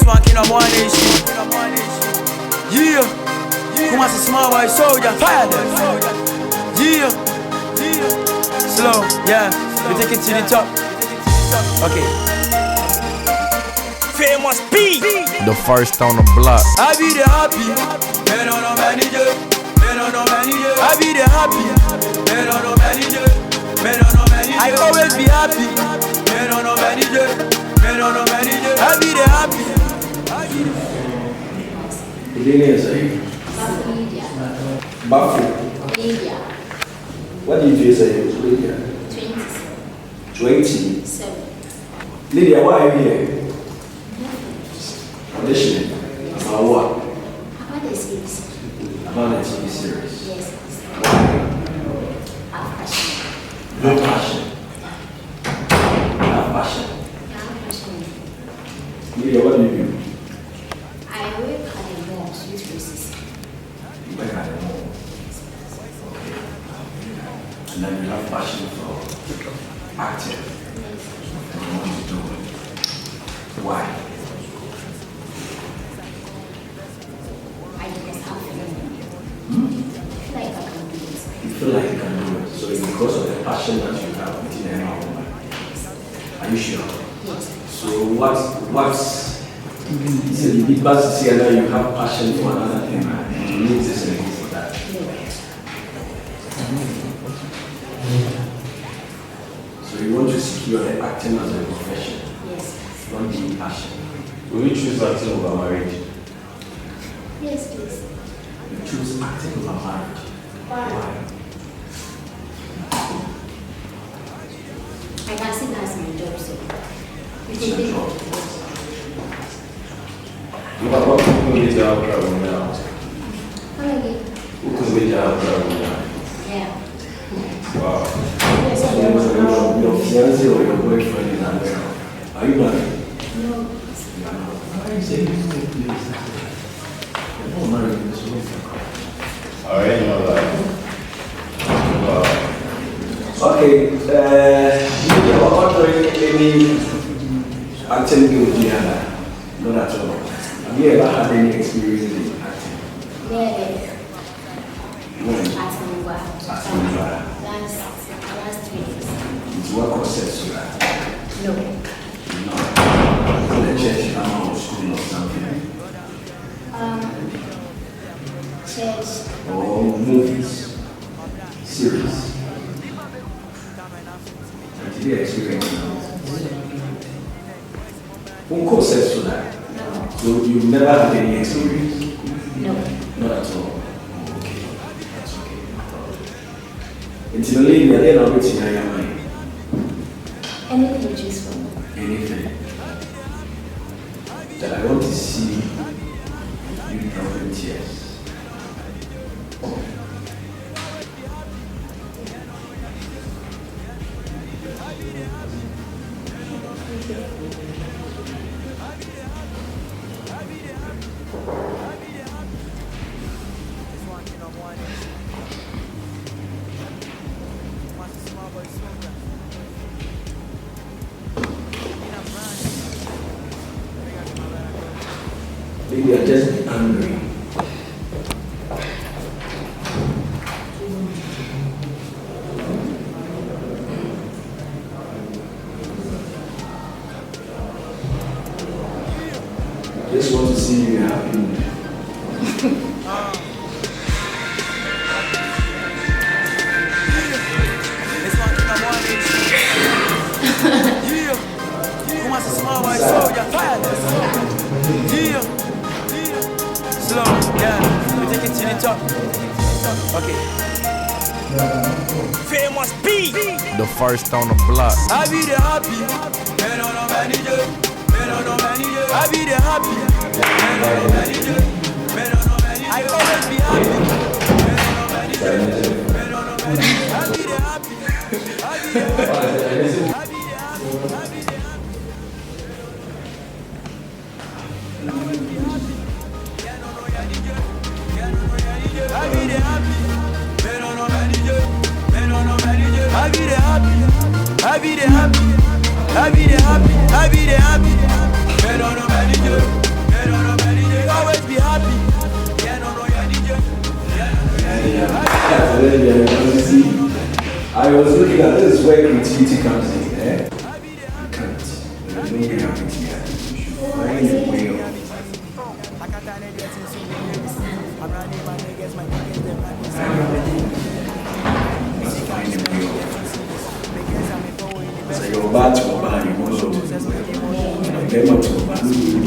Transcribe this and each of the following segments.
one king of one nation. Yeah, come on, small boy soldier, fire them. Yeah, slow, yeah, we take it to the top. Okay. Famous P, the first on the block. I be the happy, they don't know manager, they don't know manager. I be the happy, they don't know manager, they don't know manager. I always be happy, they don't know manager, they don't know manager. I be the happy. Bafu. Lydia. What did you say? Lydia. 27. 20. Lydia, why are you here? Auditioning. About what? About the series. About the TV series. Yes. Why? Have passion. No passion. Have passion. Have passion. Lydia, what do you do? I work at the mall, Sweet Roses. You work at the mall. Okay. And then you have passion for acting. You want to do it. Why? I just have feeling. I feel like I can do it. You feel like you can do it. So it's because of the passion that you have within the woman. Are you sure? Yes. So what's so the big bus is here that you have passion for another thing and you need this and for that. So you want to secure the acting as a profession, Yes. not the passion. Will you choose acting over marriage? Yes, please. You choose acting over marriage. Why? I can see that's my job, so. It's your job. What can we do out travel now? Come again? Who can we do out travel now? Yeah. Wow. Your fiancé or your boyfriend in America. Are you married? No. Why are you saying this please? You're not married in this room. I already know that. Wow. Okay, what any acting skill do you have? Not at all. Have you ever had any experience in acting? Yeah. When? At Mugwa. Last 3 years. It's what concepts you have? No. No. In the church, or school or something? Church. Or movies? Series? Did you experience what concepts to that? No. So you've never had any experience? No. Not at all. Okay, that's okay. It's a lady, I didn't know what's in your mind. Anything you choose from. Anything. That I want to see you dropping tears. Maybe you're just angry. Just want to see you happy. Small boy soldier, fire them. Yeah, slow, yeah, we take it to the top. Okay. Famous P, The first on the block. I be the happy, they don't know manager, they don't know manager. I be the happy, they don't know manager, they don't know manager. I always be happy, they don't know manager, they don't know manager. I be the happy, I be the happy, I be the happy, I be the happy. I be the happy, they don't know manager, they don't know manager. I be the happy, I be the happy, I be the happy, I be the happy. They don't know manager, that this is where creativity comes in, eh? You can't. There's no way I'm going to find a way of. So you're bad to a bad, you want to get up to a bad, you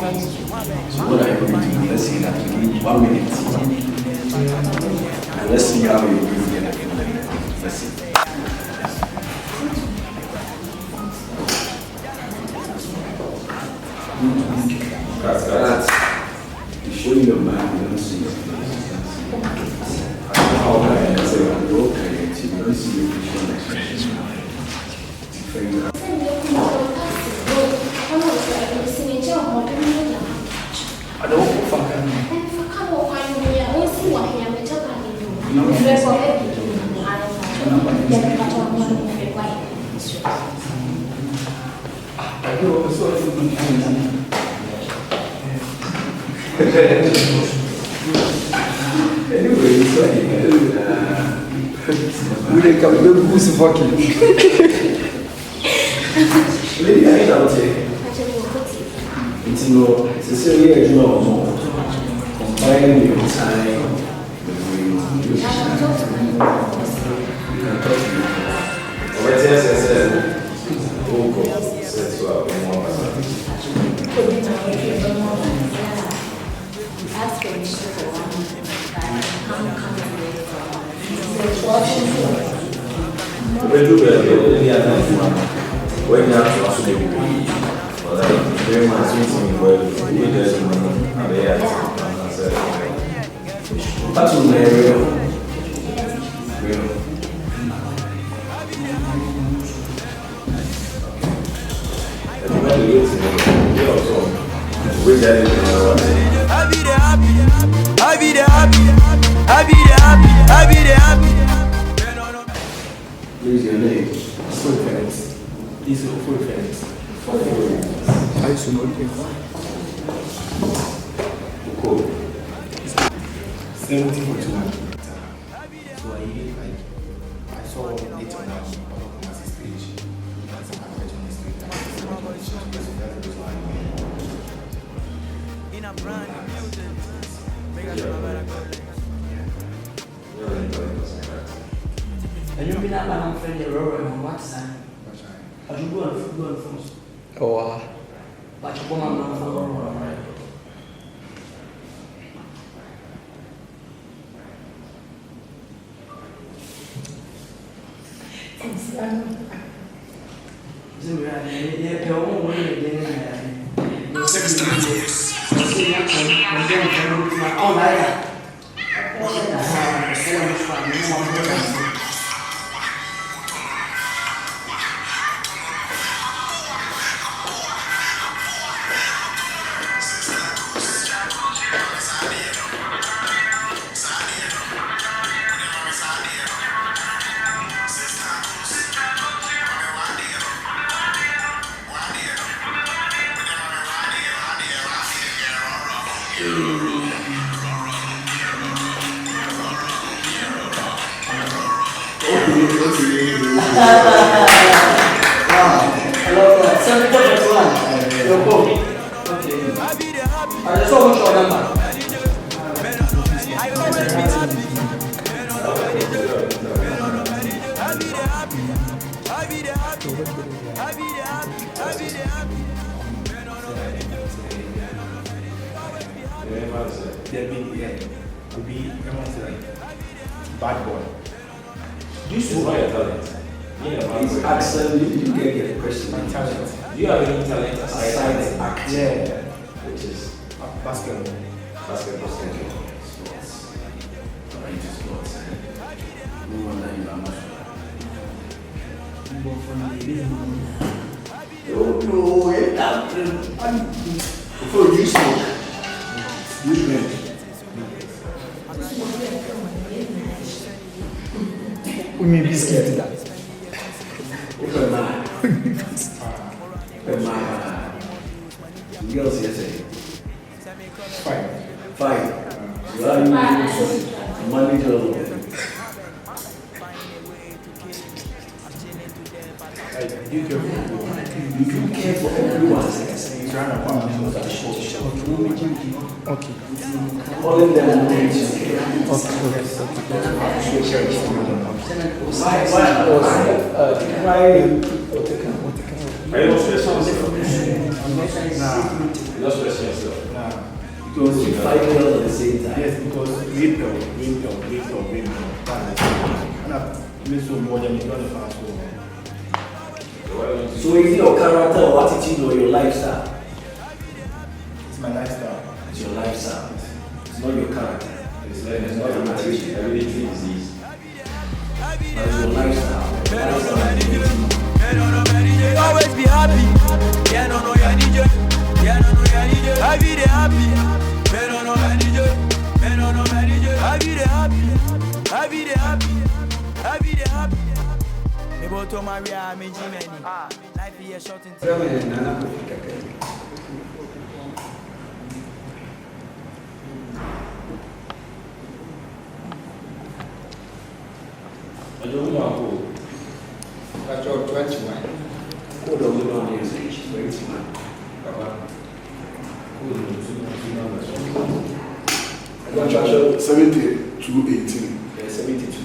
so what are you going to do? Let's say that we need 1 minute. And let's see how you do it. Let's see. That's you show your mind, you don't see your face. How can I say I'm broken? You don't see your facial expression. I don't know if I can. Anyway, so we didn't come to who's fucking. Maybe I shall take. It's no, it's a serious job. Combining your time with you can talk to me. What else I said? Oh, God. Says well, more when you have to actually be very much meeting well, we just have a That's what my real. Please your name. Full friends. These are full friends. I used to know you. Cool. 70 for 2. So I saw later on his page. That's an average on his page. In a brand new music. And you've been at my friend the Rory on WhatsApp. I should go on first. Oh, But you go on Rory. bad boy. This is not your talent. His accent, you get the question. My talent. Do you have any talent Aside the act. Yeah. Which is basketball. Basketball. Sports. I'm into sports. No wonder you are not before you smoke, you drink. We may be scared to that. Open my girls yesterday. Five. Manager. You care for everyone. Okay. Calling them because you fight girls at the same time. Yes, because April. So is it your character or attitude or your lifestyle? It's my lifestyle. It's your lifestyle. It's not your character. It's not a material, hereditary disease. It's your lifestyle. Always be happy. Yeah, no, no, yeah, DJ. Yeah, no, no, yeah, DJ. I be the happy. Yeah, no, no, yeah, DJ. Yeah, no, no, yeah, DJ. I be the happy. I be the happy. I be the happy. Me boto Maria, me Jimmy. Life is short in time. I don't know. That's all 21. Code of women is 21. Contractual 70 to 18. 70 to 80.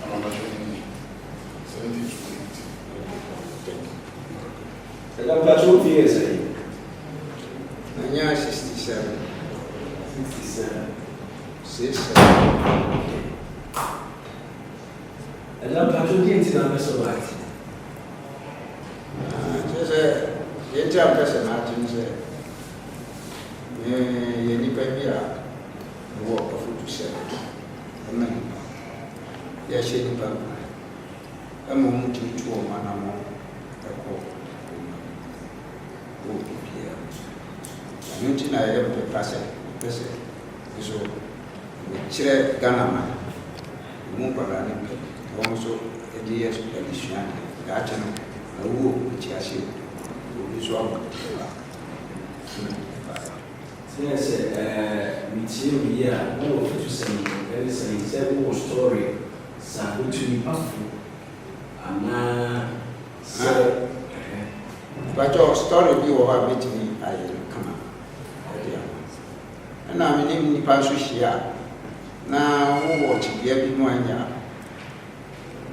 I'm not sure. 70 to 18. And I'm not sure if he is 67. 67. 67. And I'm not sure if he's right. Just a person, I think, you need to be a walk of 7. Amen. Yes, she did. A moment to a man among a call. Oh, dear. I mentioned I have the person. So, we chair Ganama, Mumpara, also a DS edition, Gatan, a woo which I see. Yes, we see here, no to say, there is a several story, some to be powerful. And so, but your story be over meeting me, I come up. And I'm in the Pansushia. Now, who watch the every morning?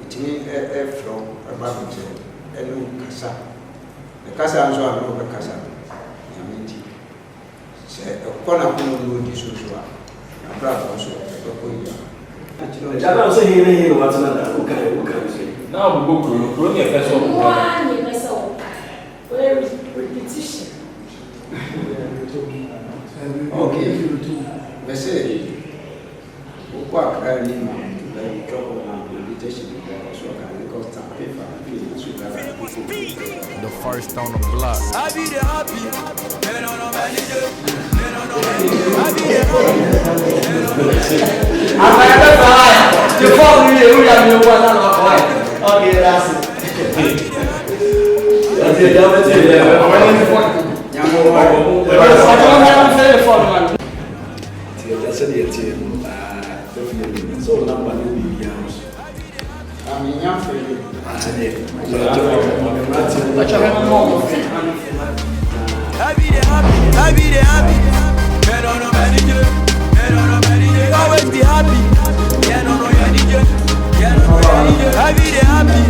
It means a flow about it, and no Casa. The Casa and so on, no Casa. Say, a corner of the social. I'm proud also. the Java saying here, what's another? Who can say? Now we go to the first one. Repetition. Okay. Message. What can you trouble and repetition so can you got some paper and The first on the block. I be the happy. Yeah, no, no, manager. Yeah, no, no, manager. I be the happy. You fall me, you have no one. Okay, that's it. That's it, that's it. I don't have to say the phone, man. That's it, definitely. So, number will be yours. I mean, young for you. I be the happy. I be the happy. Yeah, no, no, manager. Yeah, no, no, manager. Always be happy. Yeah, no, no, manager. Yeah, no, no, manager. I be the happy.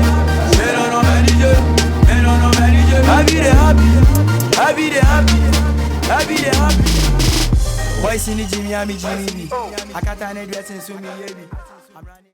Yeah, no, no, manager. Yeah, no, no, manager. I be the happy. I be the happy. I be the happy. Boys in the Jimmy, I'm Jimmy. I can't dress in so me, baby. I'm running.